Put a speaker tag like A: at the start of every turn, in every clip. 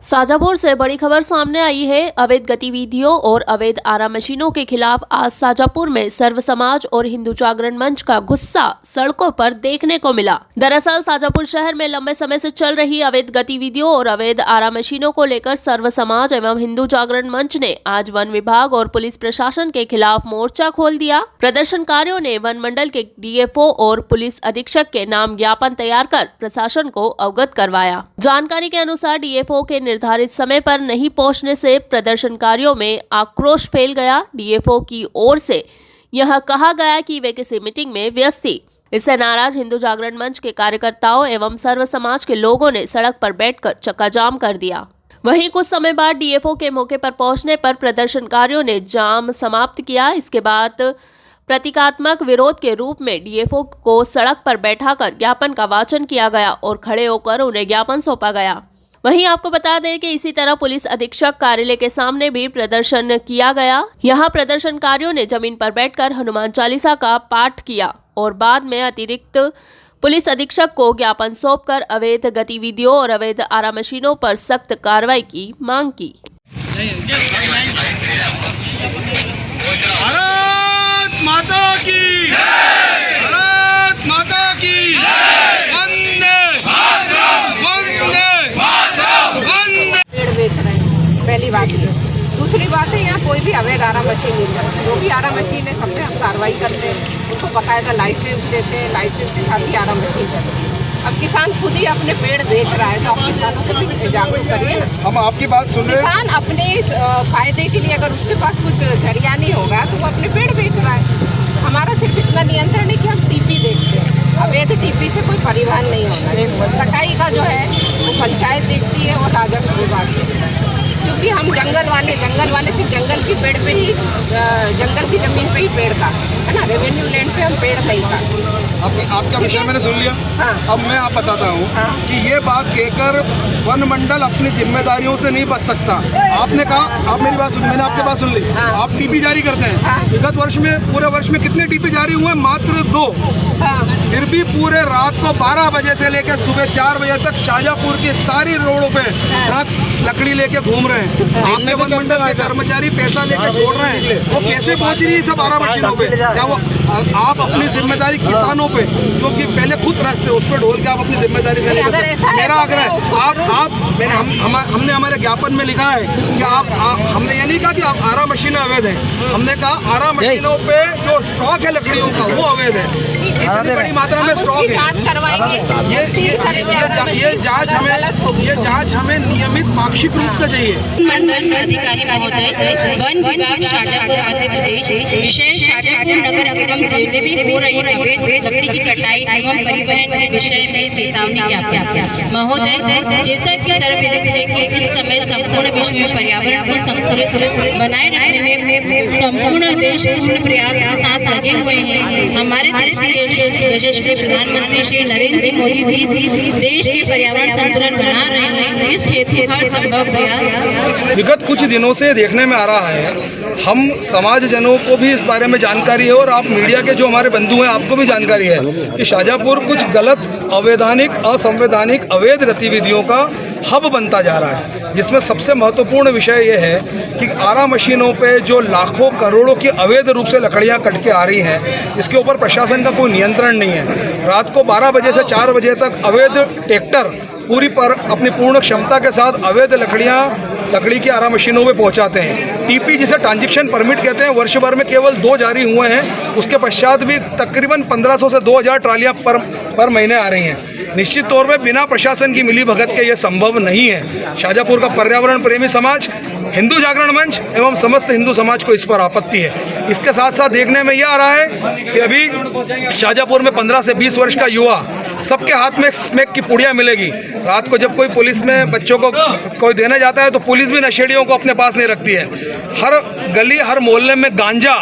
A: शाजापुर से बड़ी खबर सामने आई है। अवैध गतिविधियों और अवैध आरा मशीनों के खिलाफ आज शाजापुर में सर्व समाज और हिंदू जागरण मंच का गुस्सा सड़कों पर देखने को मिला। दरअसल शाजापुर शहर में लंबे समय से चल रही अवैध गतिविधियों और अवैध आरा मशीनों को लेकर सर्व समाज एवं हिंदू जागरण मंच ने आज वन विभाग और पुलिस प्रशासन के खिलाफ मोर्चा खोल दिया। प्रदर्शनकारियों ने वन मंडल के डीएफओ और पुलिस अधीक्षक के नाम ज्ञापन तैयार कर प्रशासन को अवगत करवाया। जानकारी के अनुसार डीएफओ के निर्धारित समय पर नहीं पहुंचने से प्रदर्शनकारियों में आक्रोश फैल गया। डीएफओ की ओर से यह कहा गया कि वे किसी मीटिंग में व्यस्त थी। इससे नाराज हिंदू जागरण मंच के कार्यकर्ताओं एवं सर्व समाज के लोगों ने सड़क पर बैठकर चक्काजाम कर दिया। वहीं कुछ समय बाद डीएफओ के मौके पर पहुंचने पर प्रदर्शनकारियों ने जाम समाप्त किया। इसके बाद प्रतीकात्मक विरोध के रूप में डीएफओ को सड़क पर बैठाकर ज्ञापन का वाचन किया गया और खड़े होकर उन्हें ज्ञापन सौंपा गया। वहीं आपको बता दें कि इसी तरह पुलिस अधीक्षक कार्यालय के सामने भी प्रदर्शन किया गया। यहां प्रदर्शनकारियों ने जमीन पर बैठकर हनुमान चालीसा का पाठ किया और बाद में अतिरिक्त पुलिस अधीक्षक को ज्ञापन सौंपकर अवैध गतिविधियों और अवैध आरा मशीनों पर सख्त कार्रवाई की मांग की।
B: भारत माता की जय, भारत माता की जय, वंदे वंदे वंदे।
C: पेड़ बेच रहे हैं, पहली बात ये। दूसरी बात है यहाँ कोई भी अवैध आरा मशीन नहीं चलती। जो भी आरा मशीन है सब पे हम कार्रवाई करते हैं, उसको बकायदा लाइसेंस देते हैं, लाइसेंस के साथ ही आरा मशीन चलती है। अब किसान खुद ही अपने पेड़ बेच रहा है तो आप किसानों को भी जागरूक करिए ना।
B: हम आपकी बात सुन रहे हैं।
C: किसान अपने फायदे के लिए अगर उसके पास कुछ जरिया नहीं होगा तो वो अपने पेड़ बेच रहा है। हमारा सिर्फ इतना नियंत्रण है कि हम टीपी देखते हैं, अवैध टीपी से कोई परिवहन नहीं होता। कटाई का जो है वो पंचायत देखती है और राजस्व विभाग देखती है। क्योंकि हम जंगल वाले सिर्फ जंगल की पेड़ पे ही जंगल की जमीन पे ही पेड़ का है ना, रेवेन्यू लैंड पे हम पेड़ नहीं का।
B: आपका विषय मैंने सुन लिया।
C: हाँ।
B: अब मैं आप बताता हूँ कि ये बात कहकर वन मंडल अपनी जिम्मेदारियों से नहीं बच सकता। आपने कहा, आप मेरी बात सुन, मैंने आपकी बात सुन ली। आप टीपी जारी करते हैं। विगत वर्ष में, पूरे वर्ष में कितने टीपी जारी हुए? मात्र 2। फिर भी पूरे रात को 12 बजे से लेकर सुबह 4 बजे तक शाजापुर की सारी रोडों पे ट्रक लकड़ी लेके घूम रहे हैं। आपके वन मंडल के कर्मचारी पैसा लेकर छोड़ रहे हैं, वो कैसे पहुंच रही है सब आरा मशीनों पे? क्या वो आप अपनी जिम्मेदारी किसानों पे जो कि पहले खुद रस्ते उस पर ढोल के आप अपनी जिम्मेदारी से लेकर, मेरा आग्रह है हमने हमारे ज्ञापन में लिखा है कि हमने ये नहीं कहा कि आप आरा मशीनें अवैध है, हमने कहा आरा मशीनों पे जो स्टॉक है लकड़ियों का वो अवैध है। इतनी बड़ी मात्रा में स्टॉक है। ये जांच हमें नियमित पाक्षिक रूप से चाहिए।
D: मंडल अधिकारी महोदय, वन विभाग शाजापुर मध्य प्रदेश, विषय शाजापुर नगर एवं जिले में हो रही अवैध लकड़ी की कटाई एवं परिवहन के विषय में चेतावनी ज्ञापन। महोदय, जैसा कि तरह विदित है कि इस समय संपूर्ण विश्व में पर्यावरण को संतुलित बनाए रखने में संपूर्ण देश पूर्ण प्रयास के साथ लगे हुए हैं। हमारे देश के यशस्वी प्रधानमंत्री श्री नरेंद्र जी मोदी भी देश के पर्यावरण संतुलन बना रहे हैं। इस हेतु हर संभव प्रयास
B: विगत कुछ दिनों से देखने में आ रहा है। हम समाज जनों को भी इस बारे में जानकारी है और आप मीडिया के जो हमारे बंधु हैं आपको भी जानकारी है कि शाजापुर कुछ गलत, अवैधानिक, असंवैधानिक, अवैध गतिविधियों का हब बनता जा रहा है, जिसमें सबसे महत्वपूर्ण विषय यह है कि आरा मशीनों पे जो लाखों करोड़ों की अवैध रूप से लकड़ियां कट के आ रही हैं, इसके ऊपर प्रशासन का कोई नियंत्रण नहीं है। रात को 12 बजे से 4 बजे तक अवैध ट्रैक्टर अपनी पूर्ण क्षमता के साथ अवैध लकड़ी की आरा मशीनों में पहुंचाते हैं। टीपी जिसे ट्रांजिशन परमिट कहते हैं, वर्ष भर में केवल 2 जारी हुए हैं। उसके पश्चात भी तकरीबन 1500 से 2000 ट्रालियां पर महीने आ रही हैं। निश्चित तौर पे बिना प्रशासन की मिली भगत के ये संभव नहीं है। शाजापुर का पर्यावरण प्रेमी समाज, हिंदू जागरण मंच एवं समस्त हिंदू समाज को इस पर आपत्ति है। इसके साथ साथ देखने में यह आ रहा है कि अभी शाजापुर में 15 से 20 वर्ष का युवा, सबके हाथ में स्मैक की पुड़िया मिलेगी। रात को जब कोई पुलिस में बच्चों को कोई देने जाता है तो पुलिस भी नशेड़ियों को अपने पास नहीं रखती है। हर गली, हर मोहल्ले में गांजा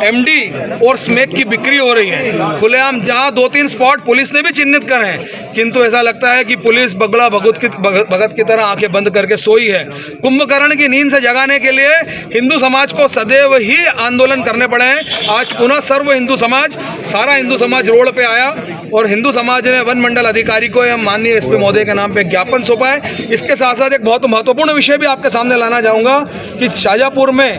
B: एमडी और स्मैक की बिक्री हो रही है खुलेआम, जहां 2-3 स्पॉट पुलिस ने भी चिन्हित करे हैं, किंतु ऐसा लगता है कि पुलिस बगला भगत की तरह आंखें बंद करके सोई है। कुंभकर्ण की नींद से जगाने के लिए हिंदू समाज को सदैव ही आंदोलन करने पड़े हैं। आज पुनः सर्व हिंदू समाज, सारा हिंदू समाज रोड पे आया और हिंदू समाज ने वन मंडल अधिकारी को या माननीय एसपी महोदय के नाम पे ज्ञापन सौंपा है। इसके साथ साथ एक बहुत महत्वपूर्ण विषय भी आपके सामने लाना चाहूँगा कि शाजापुर में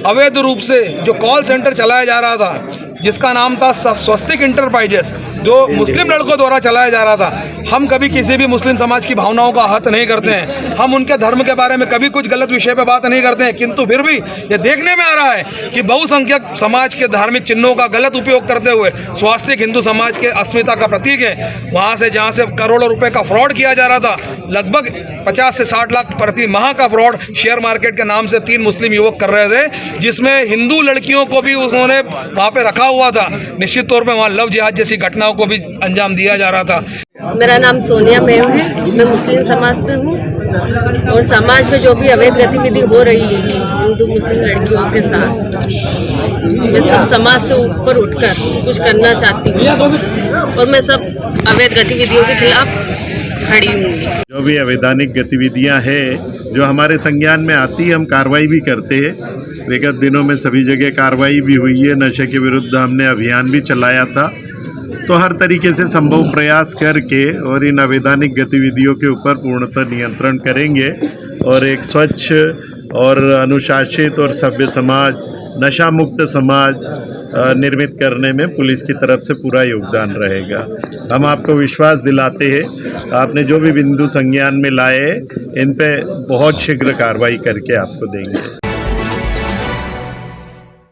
B: अवैध रूप से जो कॉल सेंटर चलाया जा रहा था, जिसका नाम था स्वस्तिक इंटरप्राइजेस, जो मुस्लिम लड़कों द्वारा चलाया जा रहा था। हम कभी किसी भी मुस्लिम समाज की भावनाओं का हत नहीं करते हैं, हम उनके धर्म के बारे में कभी कुछ गलत विषय पे बात नहीं करते हैं, किंतु फिर भी ये देखने में आ रहा है कि बहुसंख्यक समाज के धार्मिक चिन्हों का गलत उपयोग करते हुए स्वास्तिक हिंदू समाज के अस्मिता का प्रतीक है, वहाँ से जहाँ से करोड़ों रुपए का फ्रॉड किया जा रहा था, लगभग 50 से 60 लाख प्रति माह का फ्रॉड शेयर मार्केट के नाम से 3 मुस्लिम युवक कर रहे थे, जिसमें हिंदू लड़कियों को भी उन्होंने वहाँ पे रखा हुआ था। निश्चित तौर पे वहाँ लव जिहाद जैसी घटनाओं को भी अंजाम दिया जा रहा था।
E: मेरा नाम सोनिया मेव है, मैं मुस्लिम समाज से हूँ और समाज में जो भी अवैध गतिविधि हो रही है हिंदू मुस्लिम लड़कियों के साथ, मैं सब समाज से ऊपर उठकर कुछ करना चाहती हूँ और मैं सब अवैध गतिविधियों के खिलाफ खड़ी हूँगी।
F: जो भी अवैधानिक गतिविधियां हैं जो हमारे संज्ञान में आती है, हम कार्रवाई भी करते हैं। विगत दिनों में सभी जगह कार्रवाई भी हुई है, नशे के विरुद्ध हमने अभियान भी चलाया था। तो हर तरीके से संभव प्रयास करके और इन अवैधानिक गतिविधियों के ऊपर पूर्णतः नियंत्रण करेंगे और एक स्वच्छ और अनुशासित और सभ्य समाज, नशा मुक्त समाज निर्मित करने में पुलिस की तरफ से पूरा योगदान रहेगा। हम आपको विश्वास दिलाते हैं, आपने जो भी बिंदु संज्ञान में लाए इन पे बहुत शीघ्र कार्रवाई करके आपको देंगे।